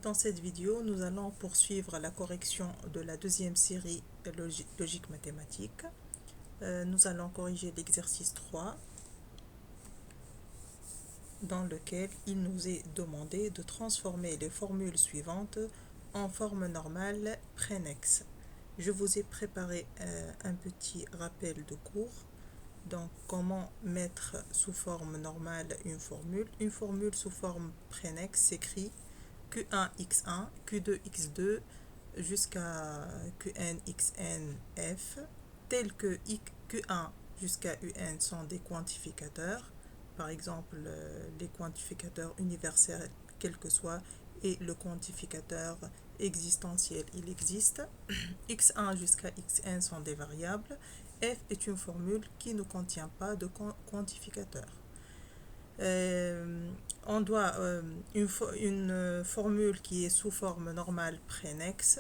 Dans cette vidéo, nous allons poursuivre la correction de la deuxième série de logique mathématique. Nous allons corriger l'exercice 3 dans lequel il nous est demandé de transformer les formules suivantes en forme normale prénexe. Je vous ai préparé un petit rappel de cours. Donc, comment mettre sous forme normale une formule. Une formule sous forme prénexe s'écrit Q1x1, Q2x2 jusqu'à Qnxnf, tels que Q1 jusqu'à Un sont des quantificateurs, par exemple les quantificateurs universels, quel que soit, et le quantificateur existentiel, il existe. X1 jusqu'à Xn sont des variables. F est une formule qui ne contient pas de quantificateur. On doit une formule qui est sous forme normale prénexe,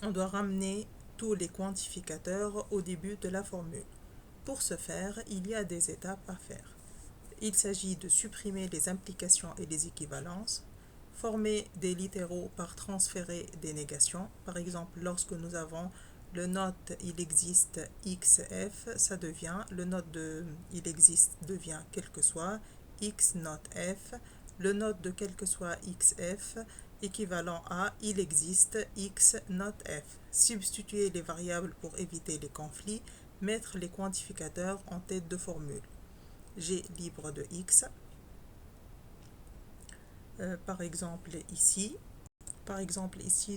on doit ramener tous les quantificateurs au début de la formule. Pour ce faire, il y a des étapes à faire. Il s'agit de supprimer les implications et les équivalences, former des littéraux par transférer des négations. Par exemple, lorsque nous avons le note il existe xf, ça devient, le note de il existe devient quel que soit, x note f, le note de quel que soit xf, équivalent à il existe x note f. Substituer les variables pour éviter les conflits, mettre les quantificateurs en tête de formule. G libre de x. Par exemple ici,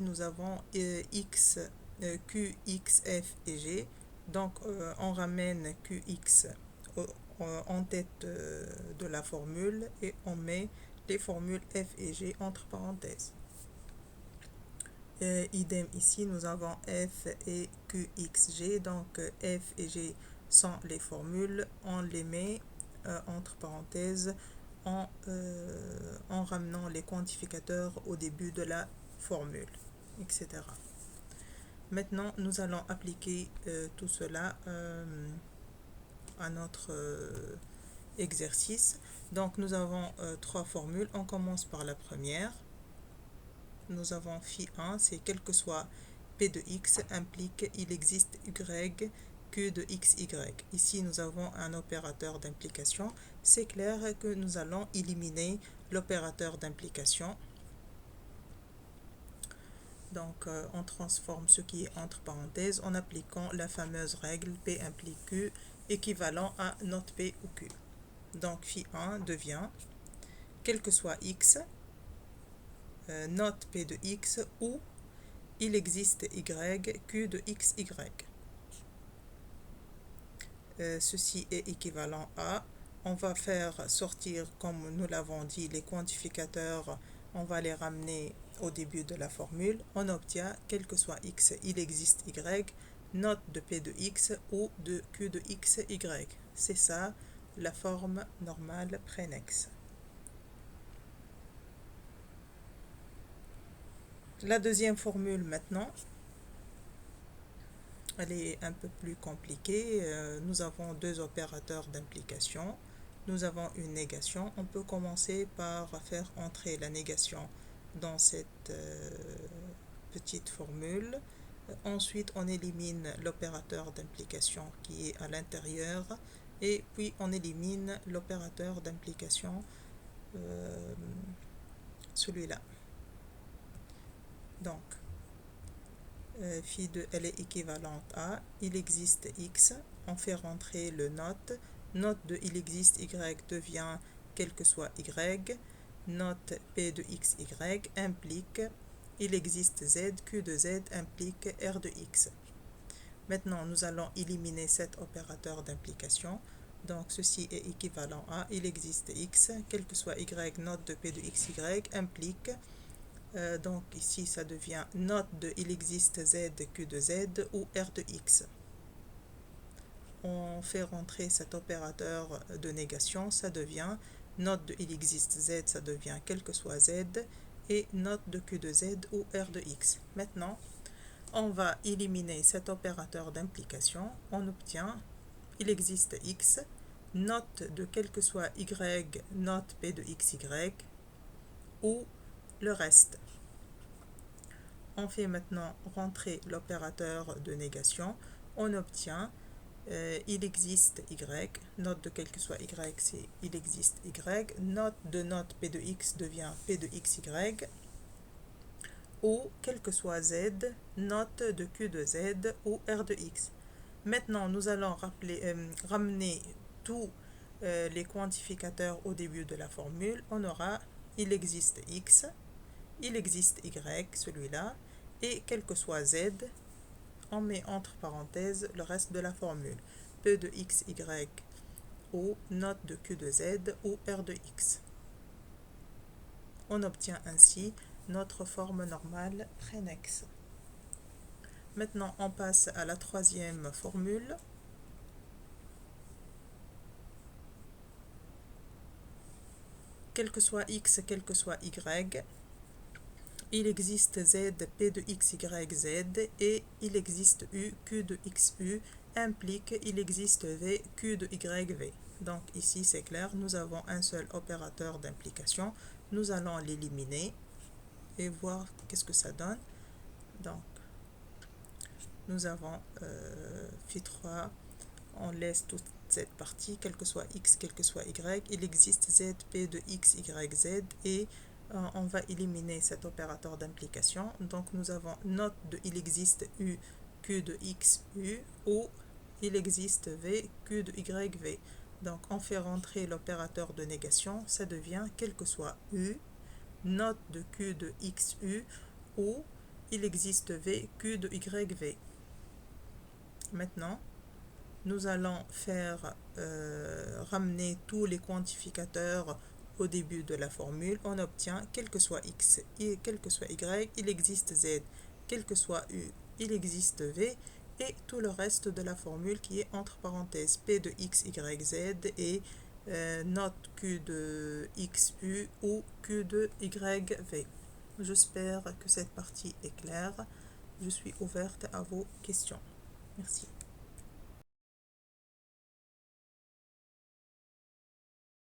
nous avons x, q, x, f et g. Donc on ramène qx en tête de la formule et on met les formules f et g entre parenthèses. Idem ici, nous avons f et qxg. Donc f et g sont les formules, on les met entre parenthèses en ramenant les quantificateurs au début de la formule, etc. Maintenant, nous allons appliquer tout cela à notre exercice. Donc, nous avons trois formules. On commence par la première. Nous avons phi1, c'est quel que soit p de x implique il existe y q de xy. Ici, nous avons un opérateur d'implication. C'est clair que nous allons éliminer l'opérateur d'implication. Donc, on transforme ce qui est entre parenthèses en appliquant la fameuse règle P implique Q équivalent à note P ou Q. Donc, phi1 devient, quel que soit x, note P de x ou il existe y, Q de xy. Ceci est équivalent à, on va faire sortir, comme nous l'avons dit, les quantificateurs, on va les ramener au début de la formule. On obtient, quel que soit x, il existe y, note de p de x ou de q de xy. C'est ça la forme normale prénexe. La deuxième formule maintenant, elle est un peu plus compliquée. Nous avons deux opérateurs d'implication. Nous avons une négation. On peut commencer par faire entrer la négation dans cette petite formule. Ensuite, on élimine l'opérateur d'implication qui est à l'intérieur. Et puis, on élimine l'opérateur d'implication, celui-là. Donc, phi de elle est équivalente à il existe x, on fait rentrer le note de il existe y devient quel que soit y, note p de xy implique il existe z, q de z implique r de x. Maintenant, nous allons éliminer cet opérateur d'implication. Donc, ceci est équivalent à il existe x, quel que soit y, note de p de xy implique donc ici ça devient note de il existe z, q de z ou r de x. On fait rentrer cet opérateur de négation, ça devient note de il existe z, ça devient quel que soit z, et note de q de z ou r de x. Maintenant, on va éliminer cet opérateur d'implication, on obtient il existe x, note de quel que soit y, note p de xy, ou le reste. On fait maintenant rentrer l'opérateur de négation. On obtient il existe y, note de quel que soit y, c'est il existe y, note p de x devient p de xy, ou quel que soit z, note de q de z ou r de x. Maintenant, nous allons ramener tous les quantificateurs au début de la formule. On aura il existe x, il existe y, celui-là, et quel que soit z, on met entre parenthèses le reste de la formule. P de x, y, ou note de q de z, ou r de x. On obtient ainsi notre forme normale Prénex. Maintenant, on passe à la troisième formule. Quel que soit x, quel que soit y, il existe z, p de x, y, z, et il existe u, q de x, u, implique il existe v, q de y, v. Donc ici c'est clair, nous avons un seul opérateur d'implication. Nous allons l'éliminer et voir qu'est-ce que ça donne. Donc nous avons phi 3, on laisse toute cette partie, quel que soit x, quel que soit y, il existe z, p de x, y, z, et on va éliminer cet opérateur d'implication. Donc nous avons note de il existe u, q de x, u, ou il existe v, q de y, v. Donc on fait rentrer l'opérateur de négation, ça devient quel que soit u, note de q de x, u, ou il existe v, q de y, v. Maintenant, nous allons faire ramener tous les quantificateurs au début de la formule. On obtient quel que soit x et quel que soit y, il existe z, quel que soit u, il existe v, et tout le reste de la formule qui est entre parenthèses p de x, y, z et note q de x, u ou q de y, v. J'espère que cette partie est claire. Je suis ouverte à vos questions. Merci.